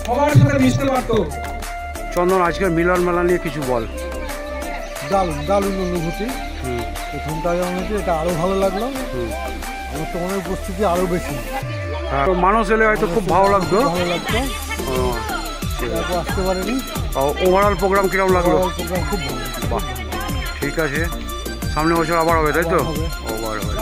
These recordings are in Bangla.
সবার সাথে মিশতে পারতো। চন্দন, আজকের মিলন মেলা নিয়ে কিছু বল। দারুণ দারুণ অনুভূতি। প্রথমটা অনুভূতি, এটা আরো ভালো লাগলো। আমার তো মনে উপস্থিতি আরো বেশি। মানুষ এলে হয়তো খুব ভালো লাগতো। আসতে পারেনি। ওভারঅল প্রোগ্রাম কিরকম লাগলো? প্রোগ্রাম খুব ভালো। বাহ, ঠিক আছে। সামনে বছর আবার হবে, তাই তো? ওভার হবে।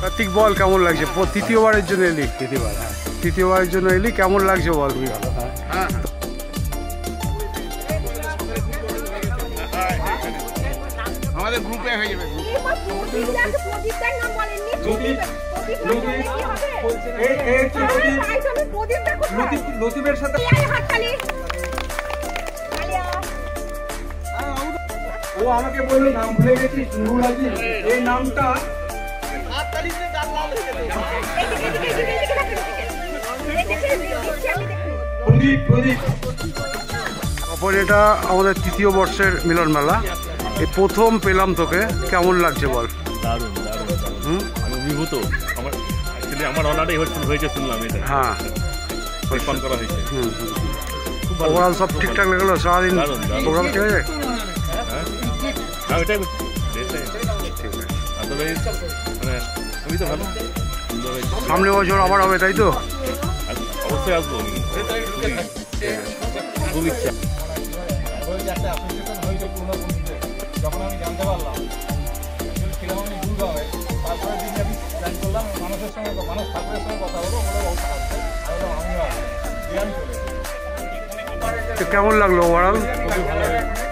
কার্তিক, বল কেমন লাগছে? তৃতীয়বারের জন্য এলি? তৃতীয়বারের জন্য এলি, কেমন লাগছে বল? তুমি ভালো। হ্যাঁ, আমাদের গ্রুপে হয়ে যাবে। লতিফের সাথে ও আমাকে বললো নাম ভুলে গেছি, এই নামটা এটা আমাদের তৃতীয় বর্ষের মিলন মেলা। এই প্রথম পেলাম তোকে, কেমন লাগছে বল? দারুণ দারুণ। আমি অভিভূত। আমার অনারেই হয়েছে শুনলাম এটা। হ্যাঁ, রেসপন্ড করা হয়েছে। ওভারঅল সব ঠিকঠাক লাগলো? সারাদিন প্রোগ্রাম ঠিক আছে? হ্যাঁ, ওইটাই ঠিক আছে। আমি তো ভালো। সামনে বছর আবার হবে, তাই তো? অবশ্যই আসবো, খুব ইচ্ছা। যখন আমি জানতে পারলাম খিলামনি দুর্গা হয়, তারপরে দিন আমি প্ল্যান করলাম মানুষের সঙ্গে, মানুষ ঠাকুরের সঙ্গে কথা বলবো। কেমন লাগলো ওভারঅল?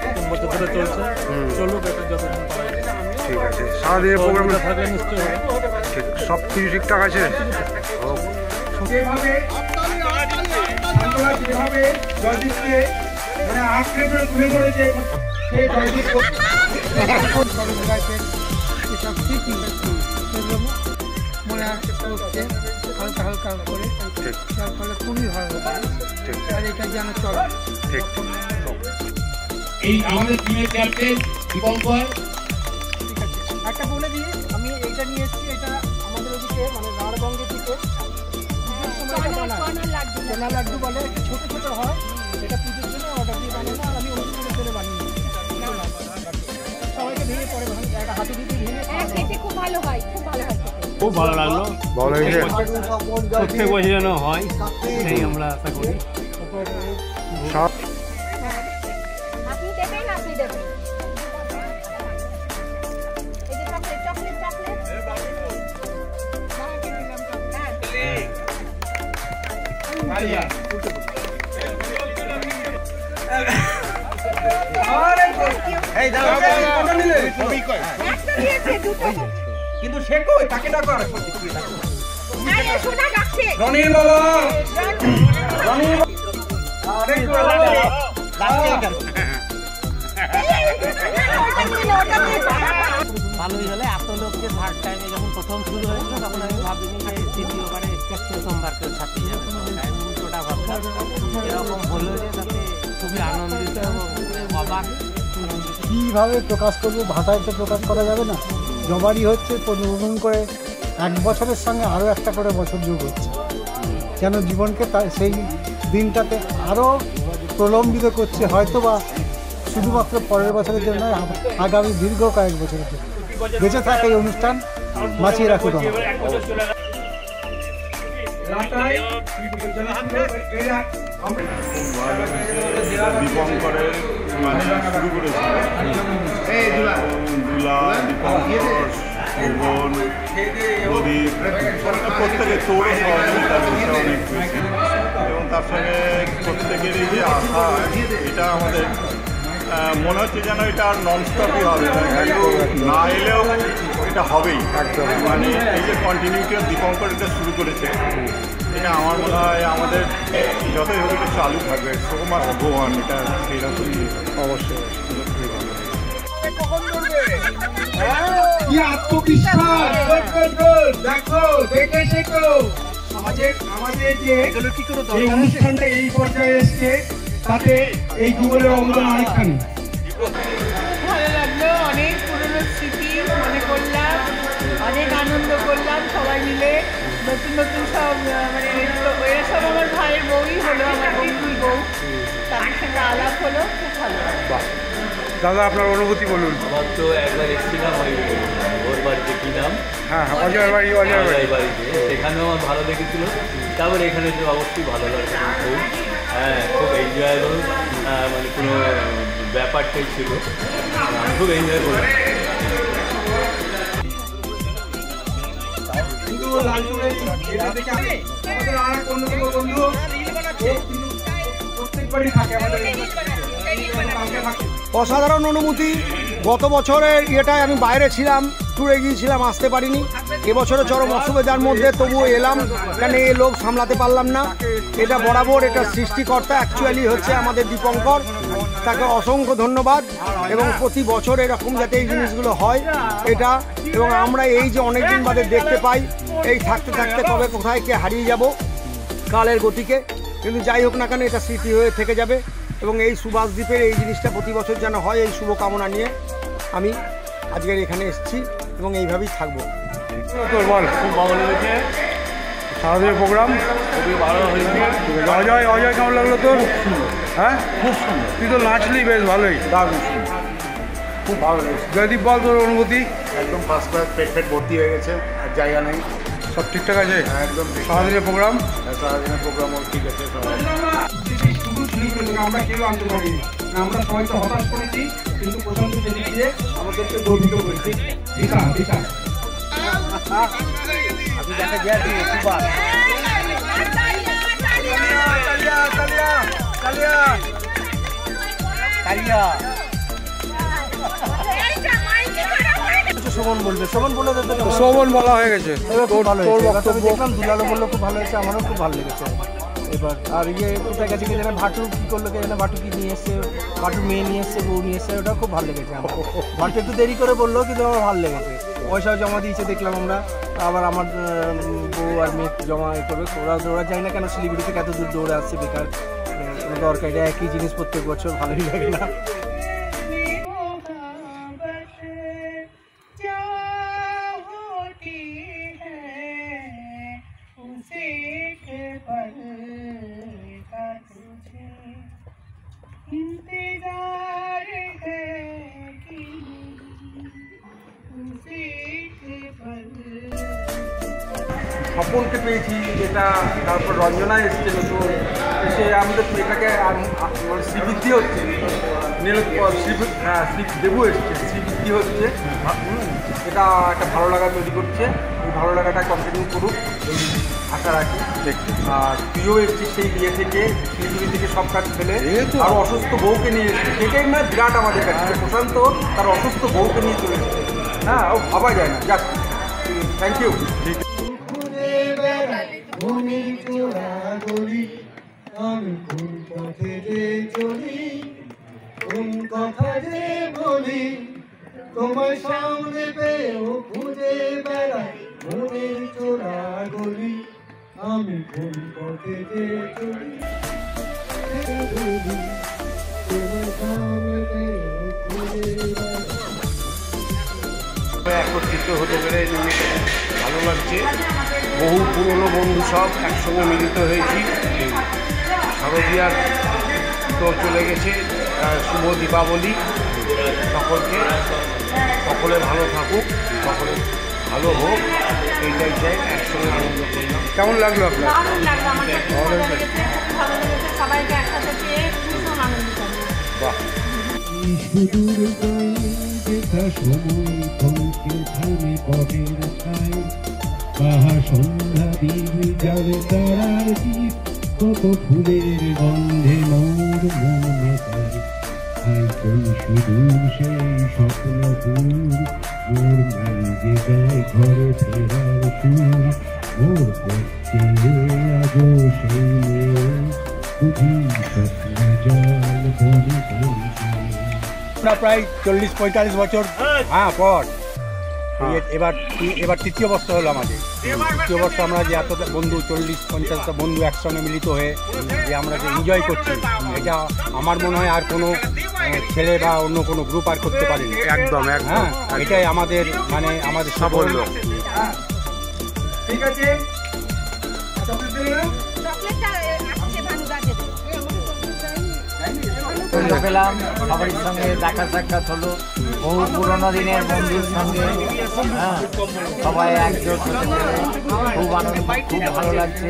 প্রথম বছর ধরে চলছে, চলুক এটা যতদিন পারা যায়। ঠিক আছে। সারাদিনের প্রোগ্রাম থাকলে নিশ্চয়ই ঠিক, সব কিছু ঠিকঠাক আছে? যেভাবে জয়দীপকে মানে আঁকড়ে ধরে তুলে ধরেছে, সেই জয়দীপ এসব ঠিকই মনে করছে হালকা হালকা করে, যার ফলে খুবই ভালো। আর এটা যেন চলে। ঠিক। এই আমাদের টিমের ক্যাপ্টেন দীপঙ্কর। ঠিক আছে, একটা বলে দিয়ে আমি এইটা নিয়ে এসেছি। এটা আমাদের ওদিকে মানে রাঢ়বঙ্গের দিকে সোনা লাড্ডু বলে, ছোট ছোট হয়। এটা পুজোর জন্য অর্ডার দিয়ে বানানো, আর আমি অনুষ্ঠানের জন্য বানিয়ে সবাইকে ভেঙে পরে একটা হাতে দিতে ভেঙে। খুব ভালো হয়, খুব ভালো হয়। খুব ভালো লাগলো। ভালো হয়েছে। প্রত্যেক বছর যেন হয়, সেই আমরা আশা করি। আপনি দেবেন, আপনি দেবেন। এই যে চকলেট চকলেট চকলেট। কিন্তু সে কই, তাকে ডাকো। রনির বাবা, ভালোই হলে এত লোককে থার্ড টাইমে যখন প্রথম শুরু হয়েছিল তখন আমি ভাবিনি যে দ্বিতীয়বারে প্রথমবার কেউ ছাড়তে যাবে। আমি উল্টোটা ভাবলাম, এরকম হলো যে তাতে খুবই আনন্দিত এবং অবাক। কীভাবে প্রকাশ করবো, ভাষায় তো প্রকাশ করা যাবে না। জবারই হচ্ছে নতুন করে এক বছরের সঙ্গে আরও একটা করে বছর যোগ হচ্ছে, যেন জীবনকে সেই দিনটাতে আরও প্রলম্বিত করছে। হয়তো বা শুধুমাত্র পরের বছরের জন্য, আগামী দীর্ঘ কয়েক বছরের জন্য বেঁচে থাকে এই অনুষ্ঠান বাঁচিয়ে রাখুক। দীপঙ্করের মানে শুরু করেছিল দুলা, দীপঙ্কর, ভুবন, প্রদীপ, প্রত্যেকের তোরও সহযোগিতা রয়েছে অনেক বেশি। এবং তার সঙ্গে প্রত্যেকেরই যে আশা, এটা আমাদের মনে হচ্ছে যেন এটা আর ননস্টপই হবে, না এলেও এটা হবেই। মানে এই যে কন্টিনিউটি দীপঙ্কর এটা শুরু করেছে, এটা আমার মনে হয় আমাদের যতই হোক এটা চালু থাকবে। সোমাস ভগবান, এটা সেইরকমই অবশ্যই। কি আত্মবিশ্বাস! দেখো, দেখে শেখো। আমাদের যে এই অনুষ্ঠানটা এই পর্যায়ে এসছে তাতে এই যুগলের অবদান অনেকখানি। ভালো লাগলো, অনেক পুরনো স্মৃতি মনে করলাম, অনেক আনন্দ করলাম সবাই মিলে। নতুন নতুন সব মানে এরা সব আমার ভাইয়ের বউই হলো, আমার বন্ধুর বউ, তাদের সঙ্গে আলাপ হলো, খুব ভালো লাগলো। দাদা আপনার অনুভূতি বলুন। আমার তো একবার এসেছিলাম ওই ওর বাড়িতে, কি নাম, হ্যাঁ অজয় বাড়ি, অজয় বাড়ি বাড়িতে, সেখানেও আমার ভালো লেগেছিল। তারপর এখানে তো অবশ্যই ভালো লাগছে খুব, হ্যাঁ খুব এনজয়েবল, মানে কোনো ব্যাপারটাই ছিল, খুব এনজয় করলাম। অসাধারণ অনুভূতি। গত বছরের ইয়েটায় আমি বাইরে ছিলাম, ট্যুরে গিয়েছিলাম, আসতে পারিনি। এবছরে চরম অসুবিধার মধ্যে তবুও এলাম, কেন এই লোক সামলাতে পারলাম না। এটা বরাবর এটা সৃষ্টিকর্তা অ্যাকচুয়ালি হচ্ছে আমাদের দীপঙ্কর, তাকে অসংখ্য ধন্যবাদ। এবং প্রতি বছর এরকম যাতে এই জিনিসগুলো হয় এটা, এবং আমরা এই যে অনেকদিন বাদে দেখতে পাই, এই থাকতে থাকতে কবে কোথায় কে হারিয়ে যাব কালের গতিকে, কিন্তু যাই হোক না কেন এটা স্মৃতি হয়ে থেকে যাবে। এবং এই সুভাষ দ্বীপের এই জিনিসটা প্রতি বছর যেন হয়, এই শুভকামনা নিয়ে আমি আজকের এখানে এসেছি এবং এইভাবেই থাকবো। তোর বল, খুব ভালো লেগেছে, সারাদিনের প্রোগ্রাম খুবই ভালো হয়েছে। অজয়, অজয় কেমন লাগলো তোর? হ্যাঁ খুব সুন্দর, তুই তো নাচলি বেশ ভালোই, দারুণ, খুব ভালো লেগেছে। জয়দীপ বল তোর অনুভূতি? একদম ফার্স্ট ক্লাস, পেট ভর্তি হয়ে গেছে, আর জায়গা নেই, সব ঠিকঠাক আছে একদম সারাদিনের প্রোগ্রাম? সারাদিনের প্রোগ্রামও ঠিক আছে সবাই। আমরা কেউ আনতে পারিনি, আমরা সবাই তো হতাশ করেছি, কিন্তু প্রশান্ত দিয়ে আমাদেরকে গর্বিত করেছি। আপনি দেখা যায় শোভন বলবে, শোভন বলে দিতে শোভন বলা হয়ে গেছে, তোর বক্তব্য দেখলাম। দুলালো বললো খুব ভালো হয়েছে, আমারও খুব ভালো লেগেছে। এবার আর ইয়ে কোথায় গেছে কি জানে, ভাটু কী করলো কে জানে, ভাটু কি নিয়ে এসছে, ভাটু মেয়ে নিয়ে এসছে, বউ নিয়ে এসছে, ওটা খুব ভালো লেগেছে আমার। ভাটু একটু দেরি করে বললো, কিন্তু আমার ভালো লেগেছে। পয়সাও জমা দিয়েছে দেখলাম আমরা, আবার আমার বউ আর মেয়ে জমা করবে। ওরা যায় না কেন শিলিগুড়ি থেকে এত দূর দৌড়ে আসছে, বেকার দরকার, এটা একই জিনিস প্রত্যেক বছর, ভালোই লাগে না। স্বপনকে পেয়েছি, যেটা তারপর রঞ্জনা এসছে নতুন, এসে আমাদের এটাকে শ্রীবৃদ্ধি হচ্ছে, দেবু এসছে, শ্রীবৃদ্ধি হচ্ছে, এটা একটা ভালো লাগা তৈরি করছে। এই ভালো লাগাটা কন্টিনিউ করুক এই আশা রাখি। আর তুইও এসছিস সেই ইয়ে থেকে, শিলিগুড়ি থেকে সব কাজ ফেলে, আর অসুস্থ বউকে নিয়ে এসছে, সেটাই মানে বিরাট আমাদের কাছে। প্রশান্ত তার অসুস্থ বউকে নিয়ে চলে এসছে, হ্যাঁ ও ভাবা যায় না। যাক, থ্যাংক ইউ। আমি কোন পথে যে চলি, কোন কথা যে বলি, তোমার সামনে পেয়েও খুঁজে বেড়াই মনের চোরা গলি। আমি কোন পথে যে চলি, তোমার সামনে পেয়েও খুঁজে বেড়াই। একত্রিত হতে পেরে ভালো লাগছে। বহু পুরনো বন্ধু সব একসঙ্গে মিলিত হয়েছি। শারদীয়ার তো চলে গেছে, শুভ দীপাবলি সকলকে, সকলে ভালো থাকুক, সকলে ভালো হোক, এইটাই চাই। একসঙ্গে আনন্দ করলাম। কেমন লাগলো আপনার? দারুণ লাগলো, আমাকে খুব ভালো লেগেছে, খুব ভালো লেগেছে, সবাইকে একসাথে পেয়ে ভীষণ আনন্দিত আমি। বাহ, সন্ধ্যা দিবি যাবে তারার দ্বীপ, কত ফুলের গন্ধে মোর মনে তাই। আই কোন সুদূর সেই স্বপ্নপুর, মোর মাঝে গায়ে ঘরে ফেরার সুর, মোর পক্ষে আজো সেই মেয়ে, বুঝি স্বপ্ন জল বলি বলি। আমরা প্রায় 40-45 বছর হ্যাঁ পর এবার তৃতীয় বর্ষ হলো আমাদের। তৃতীয় বর্ষ আমরা যে এত বন্ধু 40-50টা বন্ধু একসঙ্গে মিলিত হয়ে যে আমরা যে এনজয় করছি, এটা আমার মনে হয় আর কোনো ছেলে বা অন্য কোনো গ্রুপ আর করতে পারেনি। একদম হ্যাঁ, এটাই আমাদের মানে আমাদের সাফল্য। ঠিক আছে, পেলাম, সবার সঙ্গে দেখা সাক্ষাৎ হলো, বহু পুরোনো দিনের বন্ধুর সঙ্গে। হ্যাঁ, সবাই একজোট হতে পেরে খুব আনন্দ, খুব ভালো লাগছে।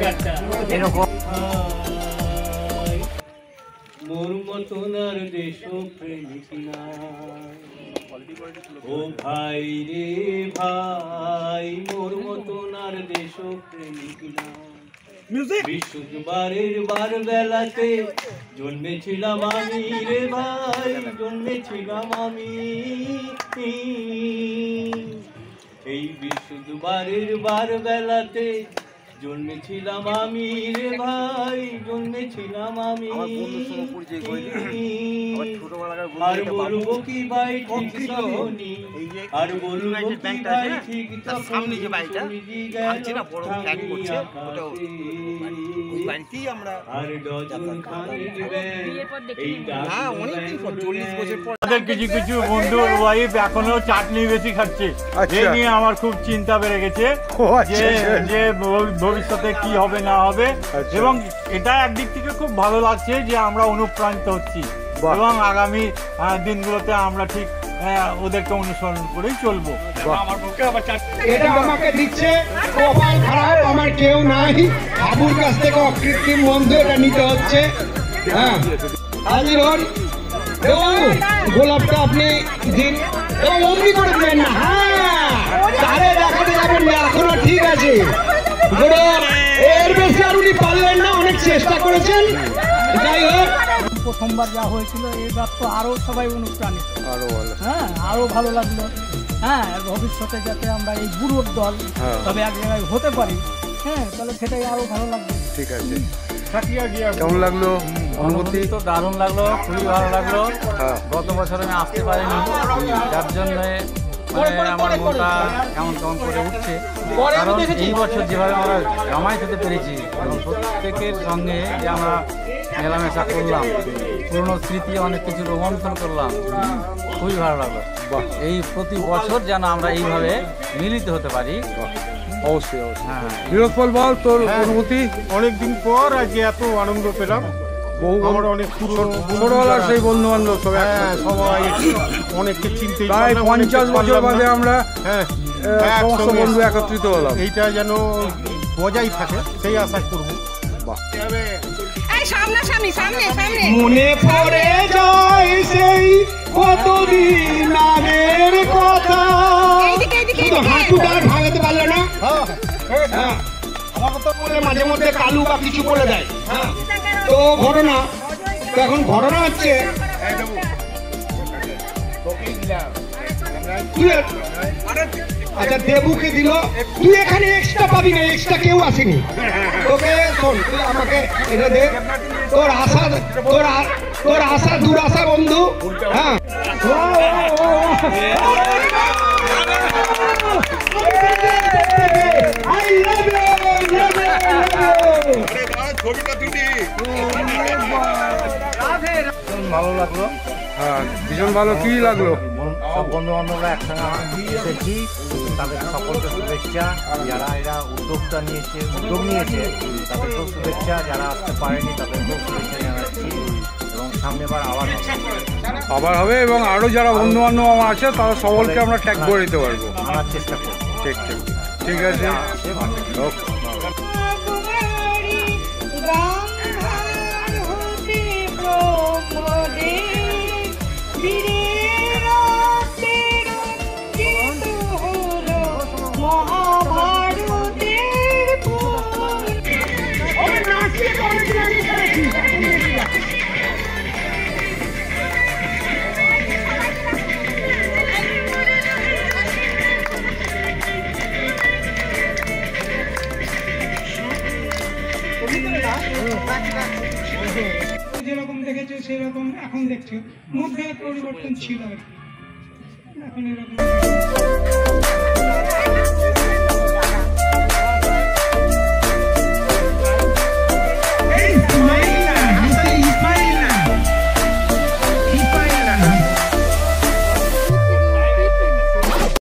এরকম মোর মতন আর দেশ প্রেমিক নাই, ও ভাই রে ভাই, মোর মতন আর দেশ প্রেমিক নাই। বৃহস্পতিবারের বার বেলাতে জন্মেছিলাম আমি রে ভাই, জন্মেছিলাম আমি। এই বৃহস্পতিবারের বার বেলাতে জন্মেছিলাম আমি রে ভাই, জন্মেছিলাম আমি। আর বলবো কি ভাই ঠিক তখনই, আর বলবো কি ভাই ঠিক তখনই, আর ডজন খানিক আমাদের কিছু কিছু বন্ধুর ওয়াইফ এখনো চাটনি বেশি খাচ্ছে, এই নিয়ে আমার খুব চিন্তা বেড়ে গেছে যে ভবিষ্যতে কি হবে না হবে। এবং এটা একদিক থেকে খুব ভালো লাগছে যে আমরা অনুপ্রাণিত হচ্ছি এবং আগামী দিনগুলোতে আমরা ঠিক ওদেরকে অনুসরণ করেই চলবো। এটা আমাকে দিচ্ছে, কপাল খারাপ, আমার কেউ নাই, বাবুর কাছ থেকে অকৃত্রিম বন্ধু এটা নিতে হচ্ছে। হ্যাঁ, হাজির হন। গোলাপটা আপনি দিন, অমনি করে দেবেন না। হ্যাঁ, তারে দেখাতে যাবেন না, এখনো ঠিক আছে। এর বেশি আর উনি পারলেন না, অনেক চেষ্টা করেছেন। যাই হোক, প্রথমবার যা হয়েছিল এবার তো আরো সবাই অনুপ্রাণিত, আরো ভালো। হ্যাঁ, আরো ভালো লাগলো। হ্যাঁ, ভবিষ্যতে যাতে আমরা এই বুড়োর দল তবে এক জায়গায় হতে পারি, হ্যাঁ, তাহলে সেটাই আরো ভালো লাগবে। ঠিক আছে, কেমন লাগলো অনুভূতি? তো দারুণ লাগলো, খুবই ভালো লাগলো। গত বছর আমি আসতে পারিনি, যার জন্য আমার মনটা কেমন কেমন করে উঠছে। কারণ এই বছর যেভাবে আমরা জামায়াত হতে পেরেছি এবং প্রত্যেকের সঙ্গে যে আমরা মেলামেশা করলাম, পুরনো স্মৃতি অনেক কিছু রোমন্থন করলাম, খুবই ভালো লাগলো। এই প্রতি বছর যেন আমরা এইভাবে মিলিত হতে পারি। অবশ্যই অবশ্যই। হ্যাঁ, বিরোধফল বল তোর অনুভূতি? অনেকদিন পর আজকে এত আনন্দ পেলাম। আমার অনেক ছোটবেলার সেই বন্ধু বান্ধব সবাই অনেককে চিনতে, প্রায় 50 বছর বাদে আমরা সমস্ত বন্ধু একত্রিত হলাম। এইটা যেন বজায় থাকে সেই আশা করবো। মনে পড়ে যায় সেই কতদিন আগের কথা, শুধু হাঁটুটা ভাঙাতে পারলো না। হ্যাঁ, মাঝে মধ্যে কালু বা কিছু বলে দেয়। তো ঘটনা, তো এখন ঘটনা হচ্ছে আচ্ছা দেবুকে দিল, তুই এখানে এক্সট্রা পাবি না, এক্সট্রা কেউ আসেনি। তোকে শোন, তুই আমাকে এটা দে, তোর আশা দুরাশা বন্ধু। হ্যাঁ, ভালো লাগলো। হ্যাঁ, ভীষণ ভালো। কি লাগলো? সব বন্ধু বান্ধবরা একসঙ্গে এসেছি, তাদের সকলকে শুভেচ্ছা। যারা এরা উদ্যোগ নিয়েছে তাদেরকেও শুভেচ্ছা, যারা আসতে পারেনি তাদেরকেও শুভেচ্ছা জানাচ্ছি। এবং সামনেবার আবার হবে এবং আরো যারা বন্ধু বান্ধব আমার আছে তারা সকলকে আমরা ট্যাগ করে দিতে পারবো, আনার চেষ্টা করবো। ঠিক ঠিক ঠিক আছে। যেরকম দেখেছো সেরকম এখন দেখছো, মধ্যে পরিবর্তন ছিল, এখন এরকম।